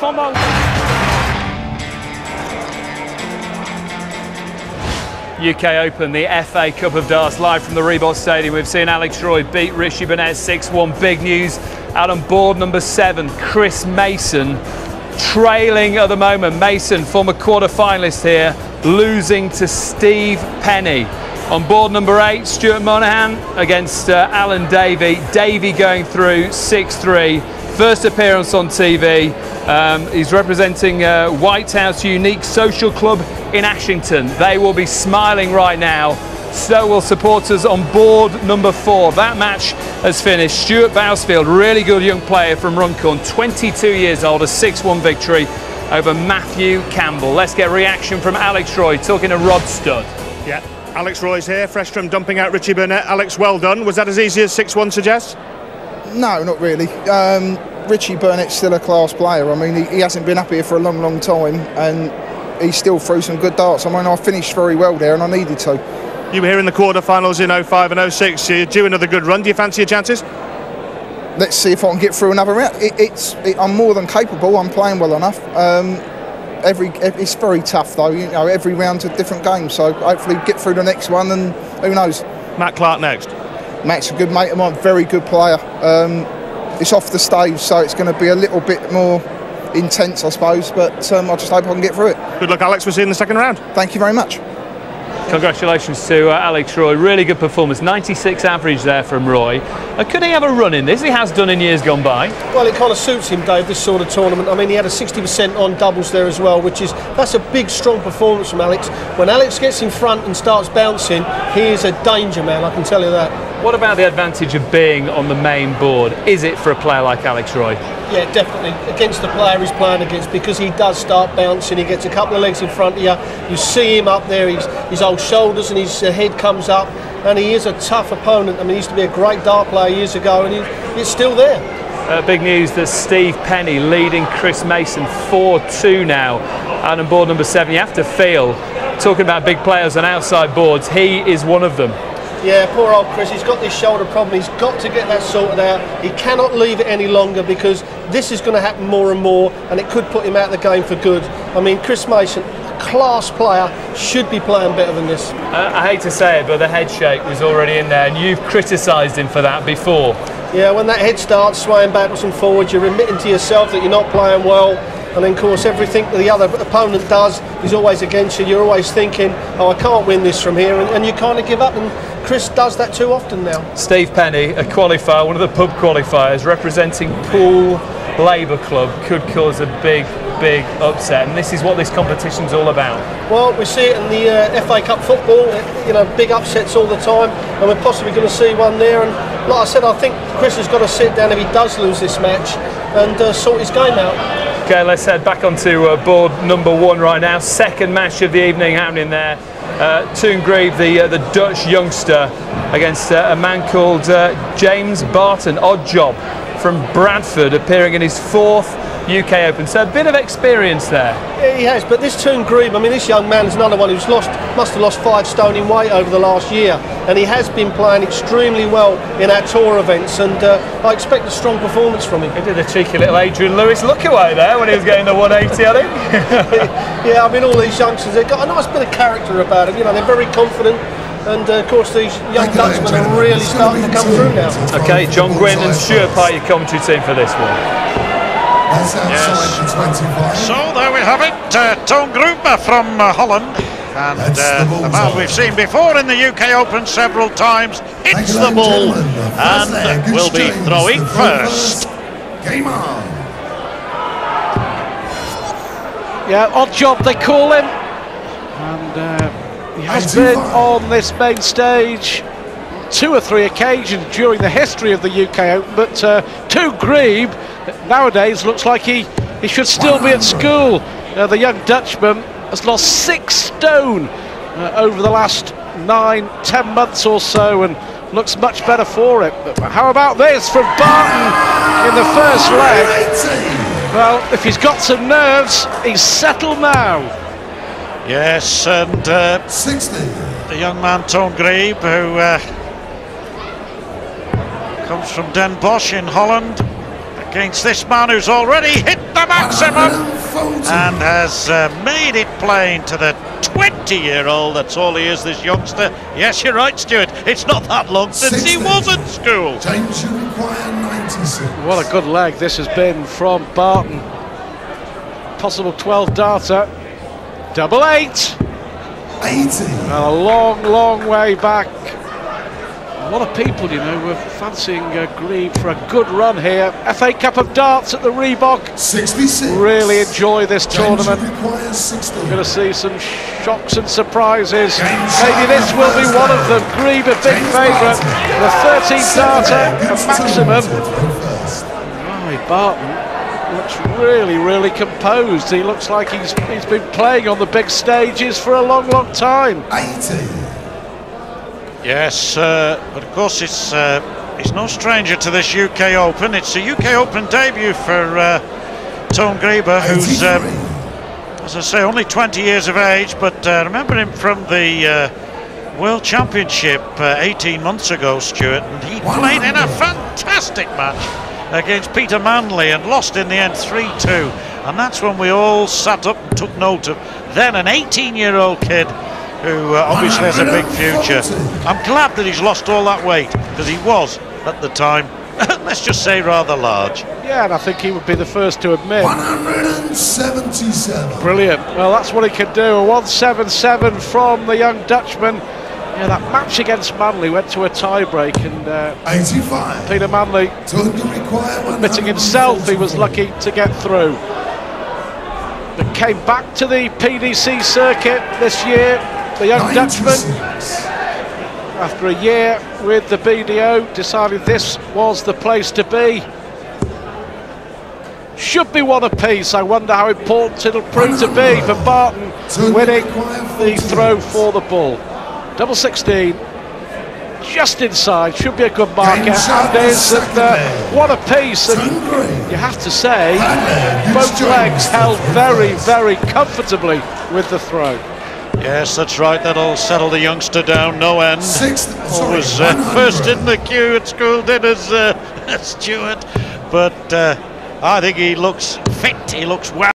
Come on. UK Open, the FA Cup of Darts, live from the Reebok Stadium. We've seen Alex Roy beat Richie Burnett 6-1. Big news out on board number 7, Chris Mason, trailing at the moment. Mason, former quarter-finalist here, losing to Steve Penny. On board number 8, Stuart Monahan against Alan Davey. Davey going through 6-3. First appearance on TV. He's representing White House Unique Social Club in Ashington. They will be smiling right now. So will supporters on board number 4. That match has finished. Stuart Bousfield, really good young player from Runcorn, 22 years old, a 6-1 victory over Matthew Campbell. Let's get reaction from Alex Roy, talking to Rod Studd. Yeah, Alex Roy's here, fresh from dumping out Richie Burnett. Alex, well done. Was that as easy as 6-1 suggests? No, not really. Richie Burnett's still a class player. I mean, he hasn't been up here for a long, long time, and he still threw some good darts. I mean, I finished very well there, and I needed to. You were here in the quarter-finals in 05 and 06. You're due another good run. Do you fancy your chances? Let's see if I can get through another round. I'm more than capable. I'm playing well enough. It's very tough, though. You know, every round's a different game. So hopefully get through the next one, and who knows. Matt Clark next. Matt's a good mate of mine, very good player. It's off the stage, so it's going to be a little bit more intense, I suppose. But I just hope I can get through it. Good luck, Alex. We'll see you in the second round. Thank you very much. Congratulations to Alex Roy, really good performance, 96 average there from Roy. Could he have a run in this? He has done in years gone by. Well, it kind of suits him, Dave, this sort of tournament. I mean, he had a 60% on doubles there as well, that's a big, strong performance from Alex. When Alex gets in front and starts bouncing, he is a danger man, I can tell you that. What about the advantage of being on the main board? Is it for a player like Alex Roy? Yeah, definitely. Against the player he's playing against, because he does start bouncing, he gets a couple of legs in front of you, you see him up there, his old shoulders and his head comes up, and he is a tough opponent. I mean, he used to be a great dart player years ago, and he's still there. Big news that Steve Penny leading Chris Mason 4-2 now. And on board number 7, you have to feel, talking about big players on outside boards, he is one of them. Yeah, poor old Chris, he's got this shoulder problem, he's got to get that sorted out. He cannot leave it any longer, because this is going to happen more and more, and it could put him out of the game for good. I mean, Chris Mason, a class player, should be playing better than this. I hate to say it, but the head shake was already in there, and you've criticised him for that before. Yeah, when that head starts swaying backwards and forwards, you're admitting to yourself that you're not playing well. And then, of course, everything that the other opponent does is always against you. You're always thinking, oh, I can't win this from here, and you kind of give up. And Chris does that too often now. Steve Penny, a qualifier, one of the pub qualifiers, representing Poole Labour Club, could cause a big upset. And this is what this competition's all about. Well, we see it in the FA Cup football, you know, big upsets all the time, and we're possibly going to see one there. And like I said, I think Chris has got to sit down if he does lose this match and sort his game out. Okay, let's head back onto board number 1 right now. Second match of the evening happening there. Greebe, the Dutch youngster, against a man called James Barton, odd job, from Bradford, appearing in his 4th UK Open. So a bit of experience there. Yeah, he has, but this Greebe, I mean, this young man is another one who's must have lost 5 stone in weight over the last year, and he has been playing extremely well in our tour events, and I expect a strong performance from him. He did a cheeky little Adrian Lewis look away there when he was getting the 180, I think. Yeah, I mean, all these youngsters, they've got a nice bit of character about them, you know, they're very confident. And of course, these young Dutchmen are really starting to come through now. Okay, John Gwynn and Stuart part your commentary team for this one. Yes. So there we have it, Greebe from Holland, and the man we've seen before in the UK Open several times hits the ball and will be throwing first. Game on. Yeah, odd job they call him, and he has been on this main stage 2 or 3 occasions during the history of the UK Open, but Greebe nowadays looks like he should still be at school. The young Dutchman has lost 6 stone over the last 9-10 months or so, and looks much better for it. But how about this from Barton in the first leg? Well, if he's got some nerves, he's settled now. Yes, and the young man Greebe, who comes from Den Bosch in Holland, against this man who's already hit the maximum and has made it plain to the 20-year-old that's all he is, this youngster. Yes, you're right, Stuart, it's not that long since he was at school. What a good leg this has been from Barton. Possible 12 darter. Double 8. 80. And a long, long way back. A lot of people, you know, were fancying Greebe for a good run here. FA Cup of Darts at the Reebok. 66. Really enjoy this tournament. Going to see some shocks and surprises. Maybe this will be one of them. Greebe, a big favourite. The 13th darter, a maximum. Right, Barton looks really, really composed. He looks like he's been playing on the big stages for a long, long time. 80. Yes, but of course he's no stranger to this UK Open. It's a UK Open debut for Tone Greebe, who's, as I say, only 20 years of age, but remember him from the World Championship 18 months ago, Stuart, and he played in a fantastic match against Peter Manley and lost in the end 3-2, and that's when we all sat up and took note of then an 18-year-old kid who obviously has a big future. I'm glad that he's lost all that weight, because he was, at the time, let's just say, rather large. Yeah, and I think he would be the first to admit. 177. Brilliant. Well, that's what he can do. A 177 from the young Dutchman. Yeah, that match against Manley went to a tie-break, and 85. Peter Manley admitting himself he was lucky to get through. But came back to the PDC circuit this year. The young 96. Dutchman, after a year with the BDO, decided this was the place to be. Should be one apiece. I wonder how important it'll prove to be for Barton winning the throw for the ball. Double 16, just inside, should be a good marker. And is one apiece. And you have to say, both legs held very, very comfortably with the throw. Yes, that's right, that'll settle the youngster down, no end. Always first in the queue at school dinners, Stuart. But I think he looks fit, he looks well.